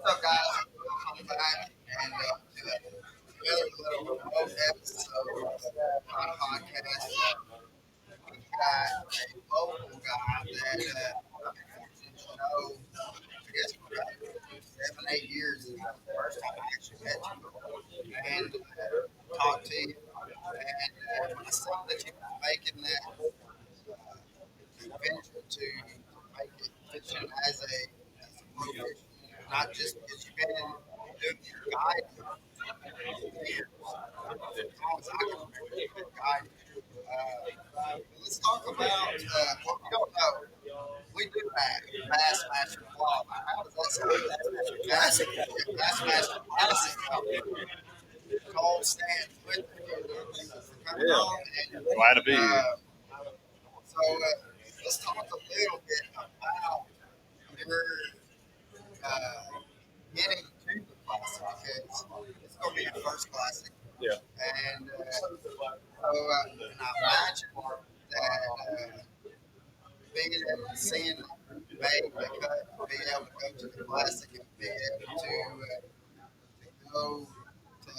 What's up, guys? Welcome back and to another little remote episode of my podcast. We've got a local guy that I've been fortunate to know, I guess, for about 7, 8 years. This is the first time I actually met you and talked to you. And when I saw that you were making that venture to make it fishing as a profession, not just because you've been doing your guiding for years, as long as I can remember, you've been guiding. Let's talk about what we don't know. We do have Bassmaster Club. How does that sound? Bassmaster Classic. Bassmaster Classic. Cole stands with me. Coming Yeah, on. glad to be here. Let's talk a little bit about your getting to the classic because it's going to be your first classic. Yeah. And and I imagine that being able to see and make the cut, being able to go to the classic and be able to go to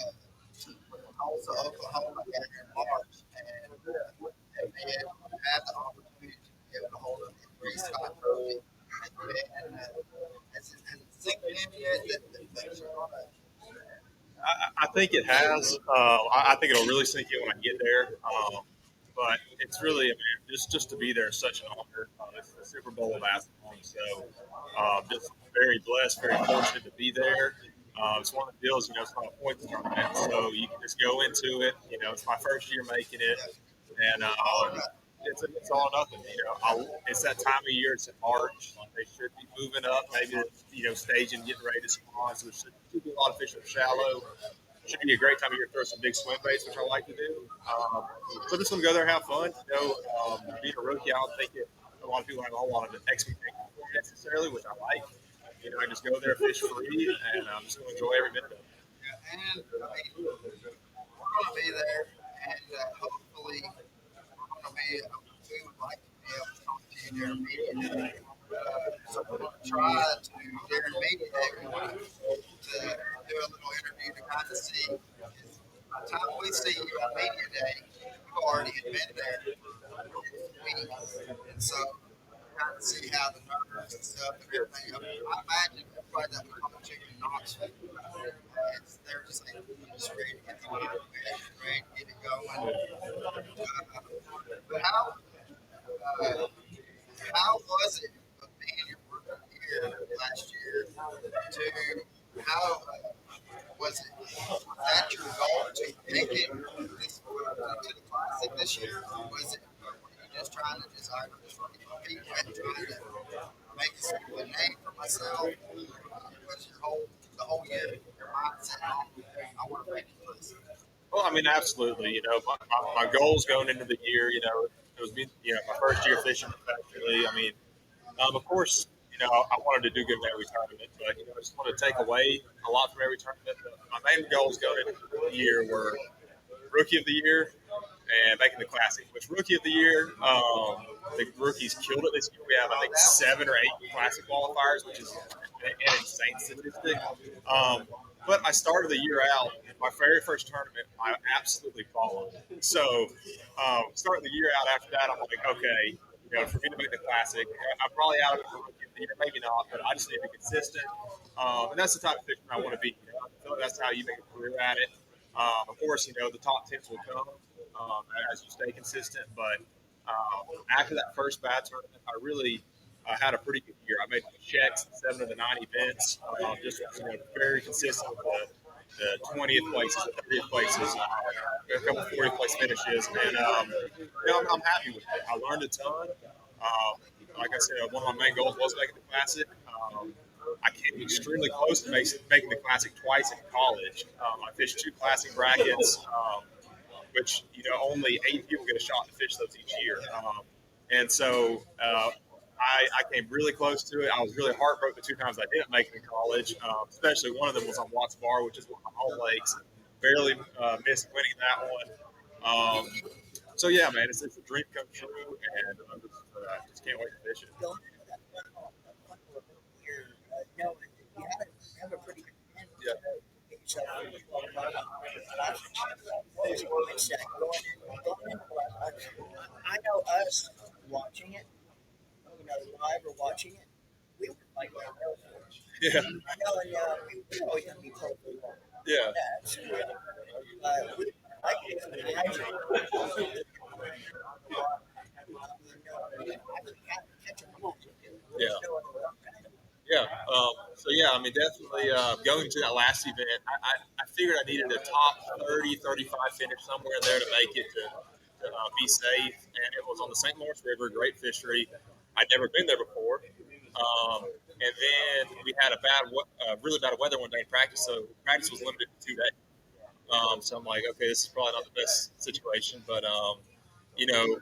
Tulsa, Oklahoma in March and be able to have the opportunity to be able to hold up the Grease Scott Trophy. And has it sink in yet that things are going to I think it has. I think it'll really sink in when I get there. But it's really, I mean, just to be there is such an honor. It's the Super Bowl of basketball, so just very blessed, very fortunate to be there. It's one of the deals, it's not a points tournament, so you can just go into it. It's my first year making it, and it's all or nothing. It's that time of year. It's in March. They should be moving up, maybe staging, getting ready to spawn. So there should be a lot of fish that are shallow. Should be a great time of year to throw some big swim baits, which I like to do. So just want to go there and have fun. Being a rookie, I don't think a lot of people have a whole lot of expectations for me necessarily, which I like. I just go there, fish free, and I'm just going to enjoy every minute of it. and I mean, we're going to be there, and hopefully, we would like to be able to talk to you during media day. So we're going to try to, during media day, we want to do a little interview to kind of see. By the time we see you on media day, you've already been there this week, and so kind of see how the numbers and stuff and everything. I imagine everybody that we talk to in Knoxville, they're just like, just ready to get the water ready to get it going. But how was it being your rookie year last year? To how was it? Was that your goal to make it this to the classic this year? Or was it? Or were you just trying to just I just want to compete and trying to make a name for myself? Was your the whole year your mindset on I want to make it this? Well, I mean, absolutely. My goals going into the year, it was my first year fishing professionally. I mean, of course, I wanted to do good in every tournament, but I just wanted to take away a lot from every tournament. But my main goals going into the year were rookie of the year and making the classic. Which rookie of the year, the rookies killed it this year. We have I think 7 or 8 classic qualifiers, which is an insane statistic. But I started the year out. My very first tournament, I absolutely followed. So, starting the year out after that, I'm like, okay, for me to make the classic, I'm probably out of it for rookie of the year, maybe not, but I just need to be consistent. And that's the type of fisherman I want to be. I feel like that's how you make a career at it. Of course, the top tens will come as you stay consistent. But after that first bad tournament, I really had a pretty good year. I made checks in 7 of the 9 events. Just very consistent with the 20th places, the 30th places, a couple 40th place finishes, and I'm happy with it. I learned a ton. Like I said, one of my main goals was making the classic. I came extremely close to making the classic twice in college. I fished 2 classic brackets, which only 8 people get a shot to fish those each year, and so. I came really close to it. I was really heartbroken the 2 times I didn't make it in college, especially one of them was on Watts Bar, which is one of my home lakes. Barely missed winning that one. So, yeah, man, it's a dream come true, and I just can't wait to fish it. Going into that one year, you haven't There's moments that going in, I know us watching it, live or watching it, we were like, Yeah, and we always gonna be totally wrong. yeah, That's we like it. I catch a moment. yeah. Yeah. So yeah, I mean, definitely going to that last event, I figured I needed a top 30, 35 finish somewhere in there to make it to be safe. And it was on the St. Lawrence River, great fishery. I'd never been there before. And then we had really bad weather one day in practice, so practice was limited to 2 days. So I'm like, okay, this is probably not the best situation, but you know,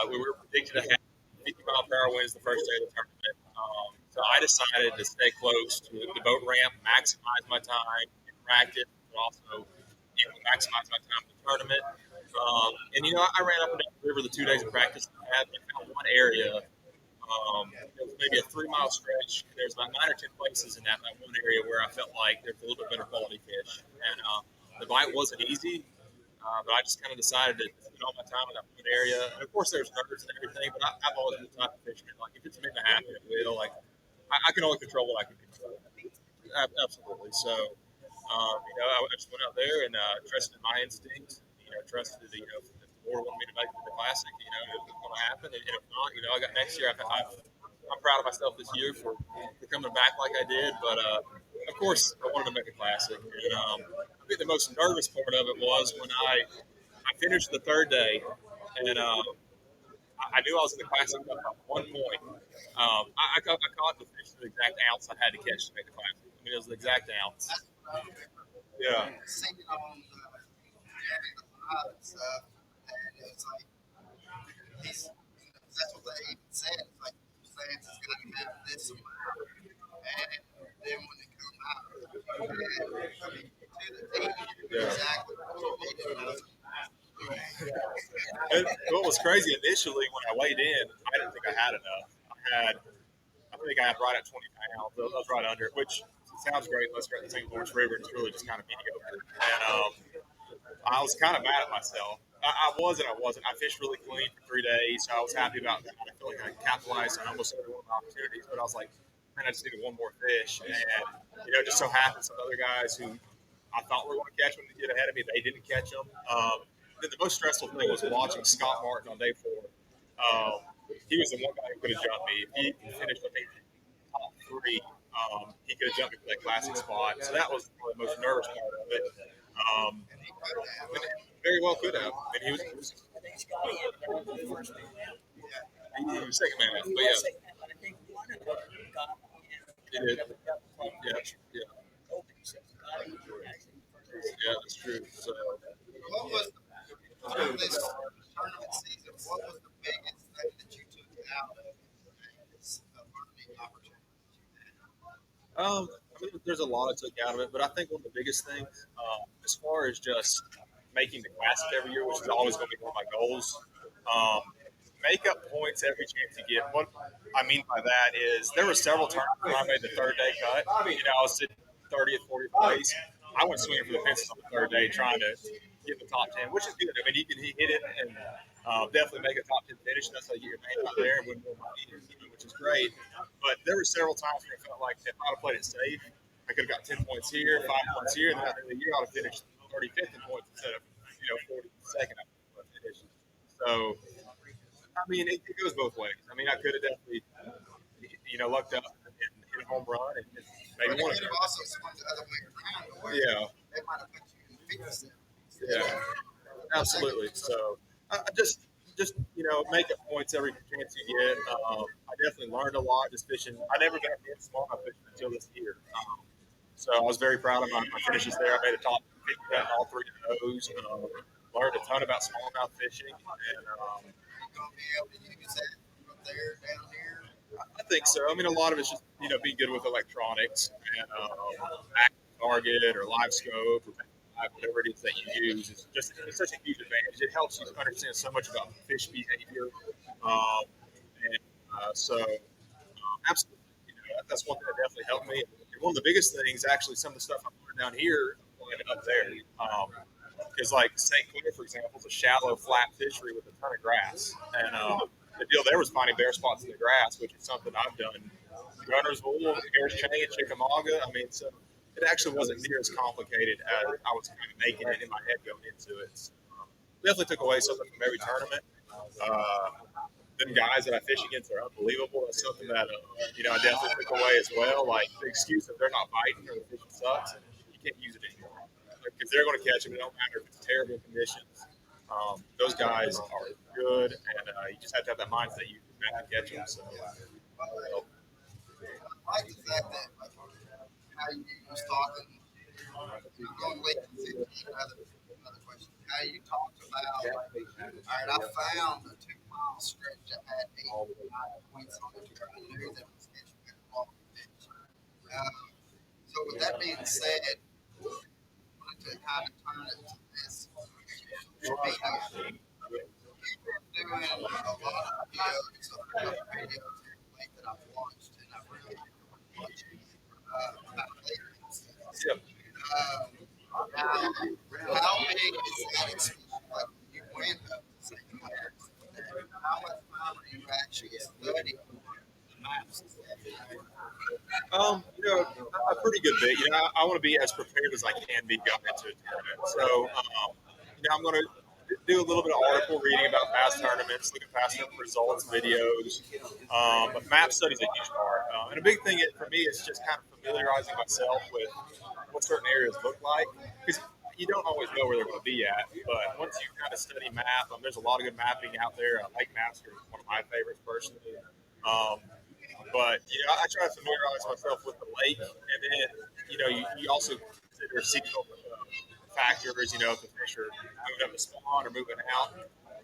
we were predicted to have 50-mile-per-hour winds the first day of the tournament. So I decided to stay close to the boat ramp, maximize my time in practice, but also maximize my time in the tournament. And I ran up and down the river the 2 days of practice I had. I found one area. It was maybe a 3-mile stretch. There's about 9 or 10 places in that one area where I felt like there's a little bit better quality fish. And the bite wasn't easy. But I just kind of decided to spend all my time in that one area. And of course, there's nerves and everything, but I've always been the type of fisherman. Like, if it's meant to happen, it will. Like, I can only control what I can control. Absolutely. So, I just went out there and trusted my instincts. Trusted if the Lord wanted me to make it to the classic, it was going to happen. And if not, I got next year. I'm proud of myself this year for coming back like I did. But of course, I wanted to make a classic. And I think the most nervous part of it was when I finished the third day, and I knew I was in the classic at one point. I caught the fish to the exact ounce I had to catch to make the classic. I mean, it was the exact ounce. That's what I remember. Yeah. Seeing it on the live and stuff, and it's like that's what they even said. It's like saying it's going to have this amount, and then when it comes out, I mean, to the T, exactly what you needed. And what was crazy initially when I weighed in, I didn't think I had enough. I think I had right at 20 pounds. I was right under it, which sounds great. Let's go at the St. Lawrence River. It's really just kind of mediocre. And I was kind of mad at myself. I was and I wasn't. I fished really clean for 3 days, so I was happy about that. I feel like I capitalized on almost every one of my opportunities, but I was like, man, I just needed one more fish. And, it just so happened some other guys who I thought were going to catch them to get ahead of me, they didn't catch them. Then the most stressful thing was watching Scott Martin on day 4. He was the one guy who could have jumped me. If he finished, I think, top 3, he could have jumped me for that classic spot. So that was the most nervous part of it. Very well could have. And he was second man out. But yeah. He did. Yeah. Yeah, that's true. So, What was through this tournament season? What was the biggest thing that you took out of this learning opportunity? I mean, there's a lot I took out of it, but I think one of the biggest things, as far as just making the classic every year, which is always going to be one of my goals, make up points every chance you get. What I mean by that is there were several tournaments where I made the third day cut. I was sitting 30th, 40th place. I went swinging for the fences on the third day trying to get in the top 10, which is good. I mean, he hit it and definitely make a top 10 finish. That's how you get your name out there and win more money, which is great. But there were several times where I felt like if I'd have played it safe, I could have got 10 points here, 5 points here, and then at the end of the year I would have finished 35th in points instead of 42nd I finished. So, I mean, it goes both ways. I mean, I could have definitely, lucked up and hit a home run and maybe But won it it. could have also swung the other way around, where Yeah, they might have put you in the 50th. yeah, absolutely. So, I just make up points every chance you get. I definitely learned a lot just fishing. I never got into smallmouth fishing until this year. So I was very proud of my finishes there. I made a top 50 cut in all 3 of those. Learned a ton about smallmouth fishing, and You're going to be able to use that up there, down here. I think so. I mean, a lot of it's just being good with electronics and active target or live scope or whatever it is that you use. It's such a huge advantage. It helps you understand so much about fish behavior, and absolutely, that's one thing that definitely helped me. And one of the biggest things, actually, some of the stuff I learned down here, up there. Because like St. Clair, for example, is a shallow, flat fishery with a ton of grass, and the deal there was finding bare spots in the grass, which is something I've done. Gunner's Wool, Harris Chain, Chickamauga. I mean, so it actually wasn't near as complicated as I was kind of making it in my head going into it. So, definitely took away something from every tournament. Them guys that I fish against are unbelievable. That's something that I definitely took away as well. Like the excuse that they're not biting or the fishing sucks, you can't use it anymore because they're going to catch them. It don't matter if it's terrible conditions. Those guys are good, and you just have to have that mindset you have to catch them. So, I like the fact that how you was talking, going late to 15, another question. How you talked about, all right, I found a 2 mile stretch that had 8 or 9 points on it where I knew that it was catching good quality fish. So with that being said, I wanted to kind of turn it to this. You've been doing a lot of videos, lately that I've watched, and I've really enjoyed watching about lake stuff. yeah. Now, how big is that expansion? Like when you went up to St. Clair, how much time are you actually studying the maps and stuff? A pretty good bit. I want to be as prepared as I can be going into a tournament. So, I'm going to do a little bit of article reading about past tournaments, look at past results, videos. But map study is a huge part. And a big thing for me is just kind of familiarizing myself with what certain areas look like. Because you don't always know where they're going to be at. But once you kind of study map, there's a lot of good mapping out there. Lake Master is one of my favorites personally. But I try to familiarize myself with the lake, and then you also consider seasonal factors. If the fish are moving up the spawn or moving out.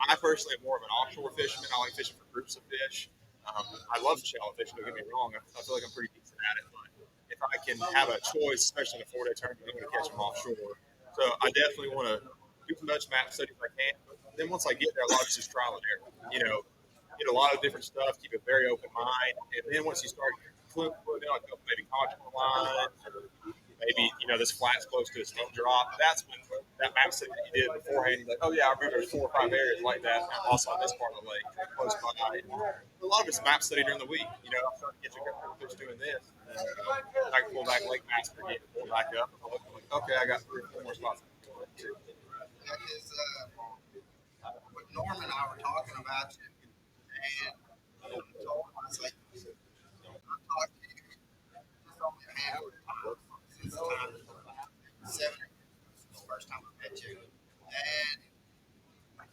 I personally am more of an offshore fisherman. I like fishing for groups of fish. I love shallow fishing. Don't get me wrong. I feel like I'm pretty decent at it. But if I can have a choice, especially in a 4-day tournament, I'm going to catch them offshore. So I definitely want to do as much map study as I can. But then once I get there, a lot of it's just trial and error. Get a lot of different stuff, keep a very open mind, and then once you start putting out a couple maybe contour lines, or maybe this flat's close to a stone drop, that's when that map set that you did beforehand, you're like, oh yeah, I remember there's 4 or 5 areas like that, and also on this part of the lake, close by. A lot of it's map study during the week. I'm starting to get you a couple of fish doing this. I can pull back Lake Master again, pull back up, and I'm like, okay, I got 3 or 4 more spots. That is what Norm and I were talking about you, and I told him, I was like, I've talked to you just only a handful of times since the time 7 years was the first time I met you. And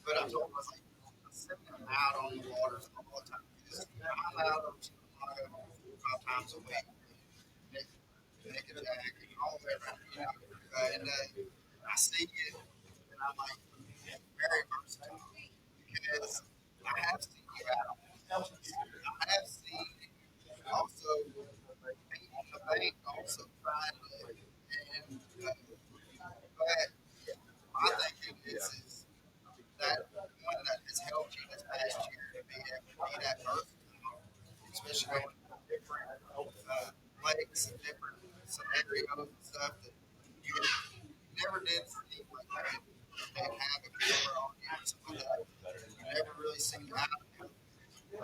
but I told him, I was like, I'm sitting out on the waters all the time. I'm out on Chicago 4 or 5 times a week. Nick and Jack and all that around, and I see it, and I'm like, very versatile because I have seen you out. I have seen also being on the bank, also trying to, and but my thinking is that one that has helped you this past year to be able to be that versatile, especially going to different lakes and different scenarios and stuff that you never did seem like they have a camera on you or something like that. You never really seen that. The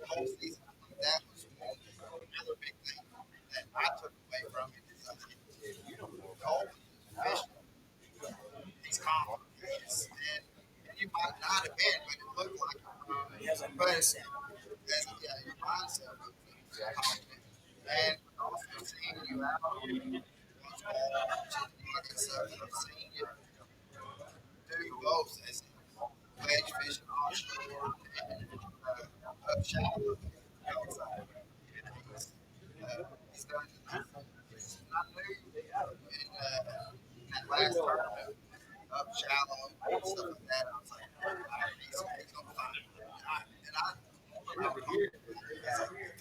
whole season, I think that was another big thing that I took away from it. Is I think Cole fishing, he's confident, and you might not have been, but it looked like He has a but mindset. yeah, your mindset was confident, and also seeing you out on stuff, and I've seen you do both as wedge fishing offshore and up shallow outside. He's done it. I knew in that last tournament up shallow and stuff like that, I was like, he's gonna find it. And I if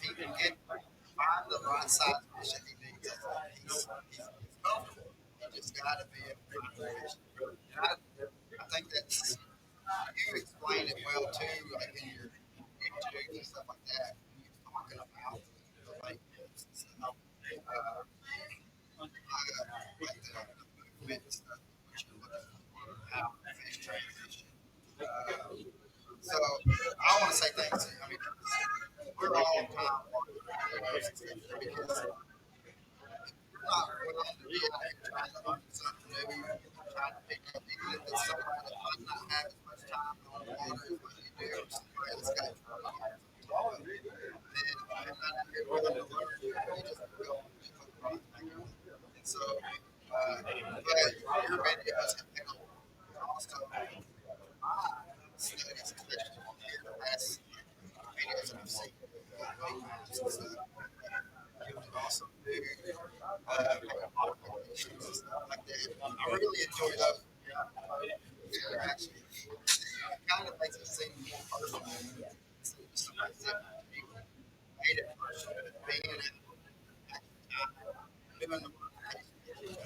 he can find the right size fish that he needs, I was like, he's comfortable. He just got to be able to find the fish. And I think that's you explain it well too, like in your YouTubes and stuff like that. When you're talking about the lake tips and stuff, like the movement and stuff, what you're looking for, how fish transition. Uh, so I want to say thanks. I mean, we're all time warriors because we're not willing to be out here trying to learn something new, trying to pick up, even if it's somebody that might not have as much time on the water as what you do, or somebody that's got 20 years on top of it. Then you're not out here willing to learn. You just go and just put the rock back on. And so, but your videos have helped also my studies, especially on here, the last videos that I've seen, and stuff. You would also do modifications and stuff like that. I really enjoy those interactions. It kind of makes it seem more personal. Instead of somebody sitting on people made it personal, but being in it, doing the modifications.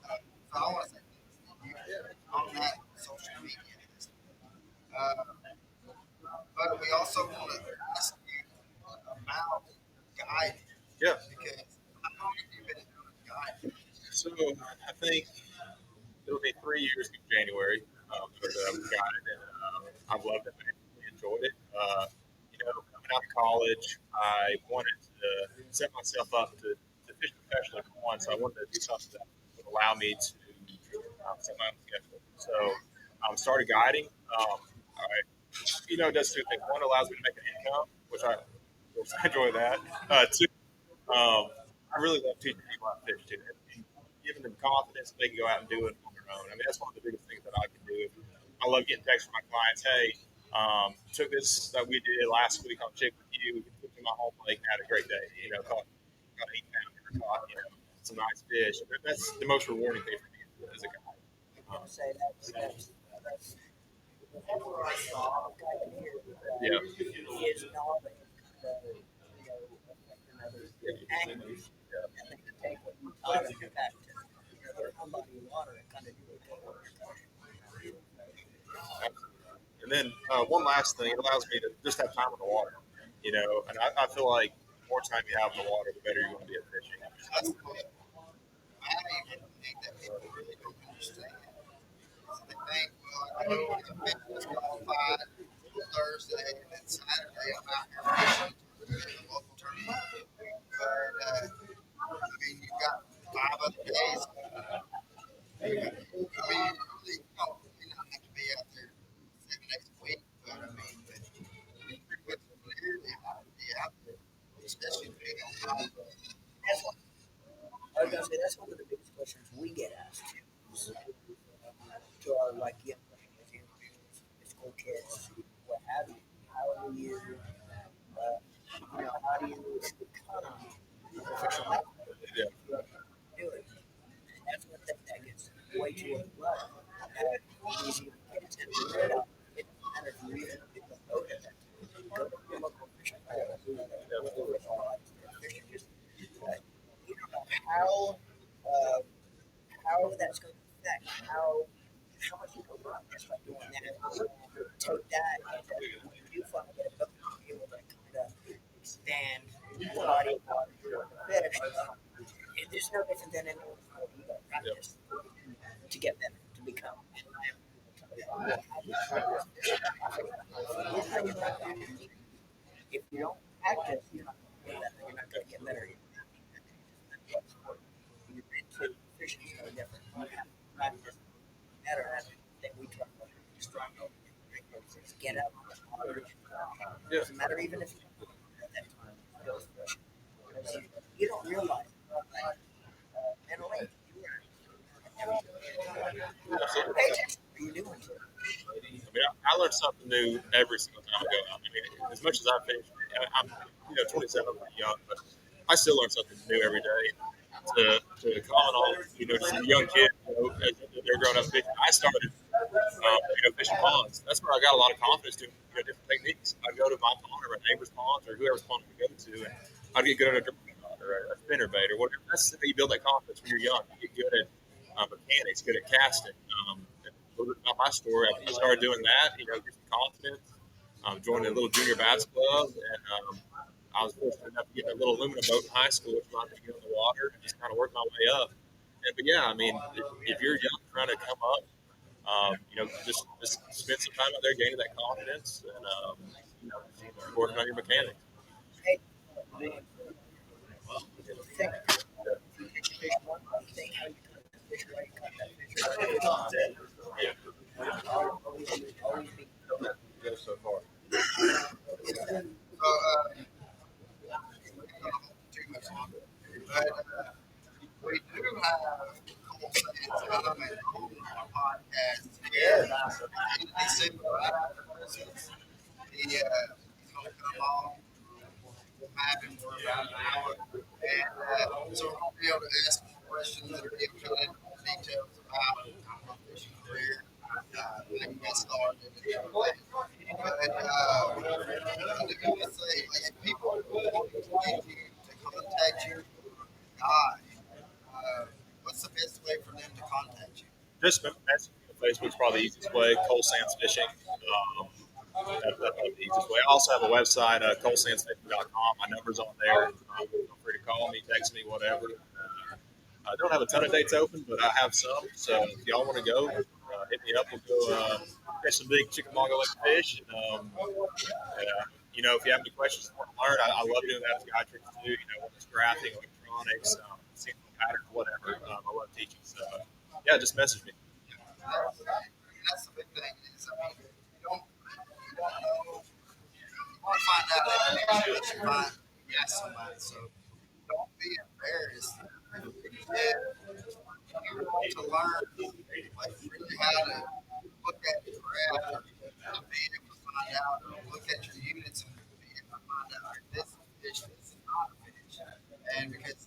So I want to say thanks to you on that social media. Uh, but we also want to ask you about guiding Yeah. because how long have you been doing guiding? So I think it'll be 3 years in January that I've got it, and I've loved it. I really enjoyed it. Coming out of college, I wanted to set myself up to fish professionally for one, so I wanted to do something that would allow me to set my own schedule. So started guiding. It does two things. One, allows me to make an income, which I enjoy that. Two, I really love teaching people how to fish too, and giving them confidence that they can go out and do it on their own. I mean, that's one of the biggest things that I can do. I love getting texts from my clients. Hey, took this that we did last week on Chick with you. Took to my home lake and had a great day. Caught 8 pounder, caught some nice fish. That's the most rewarding thing for me as a guy. I would say that's Yeah. his knowledge kind of, affecting other anglers. And they can take what you taught them back to their own body of water and kind of do it for their And then one last thing, it allows me to just have time on the water. And I feel like the more time you have in the water, the better you're going to be at fishing. That's what I even think that people really don't understand. They think, well, I go to the fitness qualified Thursday and then Saturday I'm out here fishing in the local tournament. But I mean, you've got 5 other days. I mean, you really don't, you don't have to be out there 7 days a week. But I mean, but you pretty much clearly have to be out there, especially if you're on top. That's one. I was gonna say that's one of the biggest questions we get asked to our like young school kids, what have you. How do you, how do you become a professional athlete? Yeah. Do it. And that's one thing that gets way too overlooked. These young kids have to figure it out. It doesn't matter if you even pick a boat at that. Go to your local fishing pole. Fishing just, you don't know how that's going to affect how much you can run just by doing that. Take that and when you do find it, be able to kind of expand the body of water for the fish. It's no different than any other sport. You got to practice to get better, to become. If you don't practice, you're not going to get better. You're not going to get better. You're into fishing is no different. You have to practice better at it than we try to strong. Get up on the water. Doesn't matter even if you don't at that time. Those fish. You don't realize mentally pay attention to what you're doing. I mean, I learn something new every single time I go out. I mean, as much as I fish, I'm 27, I'm pretty young, but I still learn something new every day. To comment on, just a young kid, as they're growing up fishing. I started, fishing ponds. That's where I got a lot of confidence doing different techniques. I'd go to my pond or a neighbor's pond or whoever's pond I go to, and I'd get good at a drawing rod or a spinner bait or whatever. That's how you build that confidence when you're young. You get good at mechanics, good at casting. A little bit about my story. I started doing that, get some confidence. Joined a little junior bass club, and I was fortunate enough to get a little aluminum boat in high school, which allowed me to get on the water and just kind of work my way up. but yeah, I mean, if you're young trying to come up, just spend some time out there gaining that confidence and you know, working on your mechanics. Hey, think if you catch a fish one, think how you cut that fish, why you cut that fish. Always be Go so far. So, too much longer. But we do have Cole Sands coming on our podcast here in December, right after Christmas. He's going to come on. We'll have him for about an hour. And so we're going to be able to ask him questions that are going to get into more details about my fishing career, how you got started, and everything. But I do want to say, like, if people want to get you to contact you, guy, what's the best way for them to contact you? Just message me on Facebook's probably the easiest way. Cole Sands Fishing. That's the easiest way. I also have a website, colesandsfishing.com. My number's on there. Feel free to call me, text me, whatever. I don't have a ton of dates open, but I have some. So if y'all want to go, hit me up. We'll go catch some big Chickamauga Lake fish. And, if you have any questions you want to learn, I love doing that with guy tricks too. Whether it's graphing, electronics, signal patterns, whatever. I love teaching. So, yeah, just message me. That's the big thing is, I mean, you don't know, you want to find out information that you find you ask somebody. So don't be embarrassed. If you want to learn, like, really how to look at your graph and be able to find out, or look at your units and be able to find out if this is a fish, this is not a fish. And because,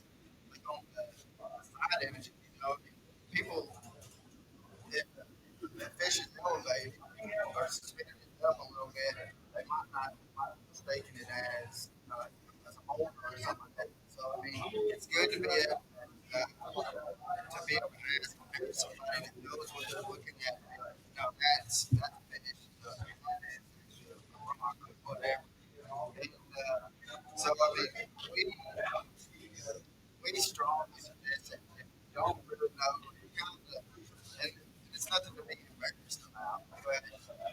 like, on the side image, people, if the fish is elevated or spinning it up a little bit, they might be mistaking it as a boulder or something like that. So I mean, it's good to be able to ask somebody that knows what they're looking at. That's fish. That is a rock or whatever. And, so I mean, we strongly suggest that if you don't really know, you kind of, and it's nothing to be embarrassed about, but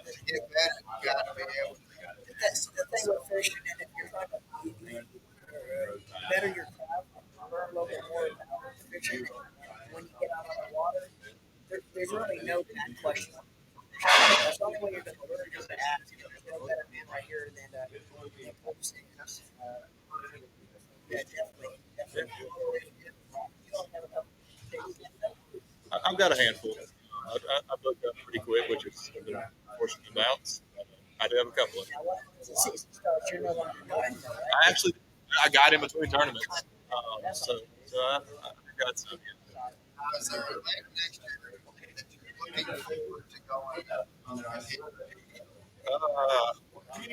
to get better, you got to be able to. That's the thing with fishing, and if you're trying to better your craft, learn a little bit more about fishing, when you get out on the water, there's really no bad question. That's the only way you're going to learn is to ask. There's no better man right here than Coach Sands. Yeah, definitely. You don't have enough days. I've got a handful. I book up pretty quick, which is unfortunate amounts. I do have a couple of them. Now, once the season starts, you're no longer guiding them, right? I got in between tournaments. So I got some. Is there a lake next year that you're looking forward to going and hitting?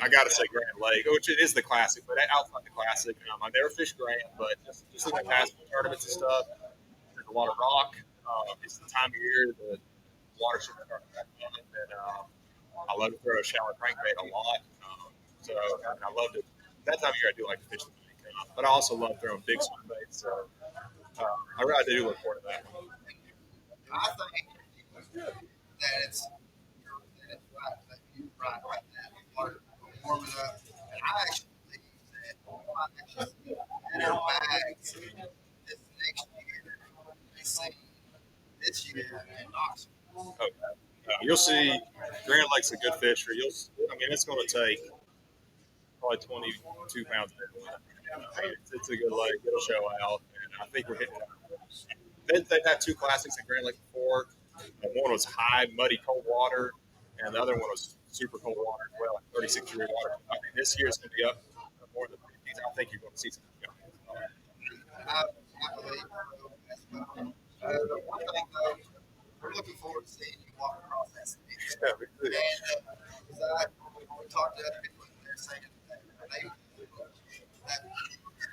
I got to say Grand Lake, which it is the classic, but outside the classic, I never fished Grand, but just in the past tournaments and stuff, there's a lot of rock. It's the time of year the water should start back up, and I love to throw a shallow crankbait a lot. I love to. That time of year, I do like to fish the lake, but I also love throwing big swim baits. So I really do look forward to that one. I think that it's right that you're right now. Water warming up, and I actually think that we might actually see better bags this next year than we see this year in Knoxville. Okay. You'll see Grand Lake's a good fishery. It's going to take probably 22 pounds of it. It's a good lake. It'll show out, and I think we're hitting. They've had two classics in Grand Lake before. One was high, muddy, cold water, and the other one was super cold water as well, like 36-degree water. I think this year is going to be up more than 50s. I think you're going to see some. I believe as well. The one thing though, we're looking forward to seeing you walk across that stage. Yeah, And we talked to other people, and they're saying that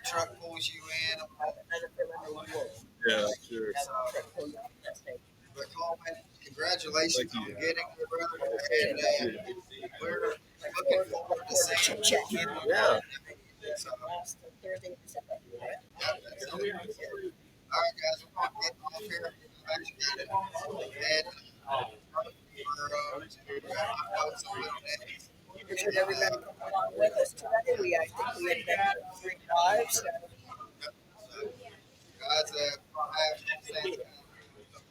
truck pulls you in. yeah, sure. But Coleman, congratulations on getting your brother, and we're looking forward to seeing you. Yeah. So, yeah, that's all right, guys. We're going getting off here. I've actually got it. And I know some of the next. Appreciate everybody coming along with us today. I think we had been 3 lives. So So, guys, have since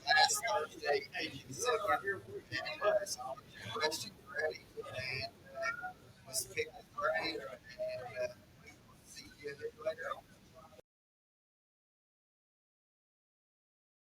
last Thursday, 82nd, and some questions ready. And let's pick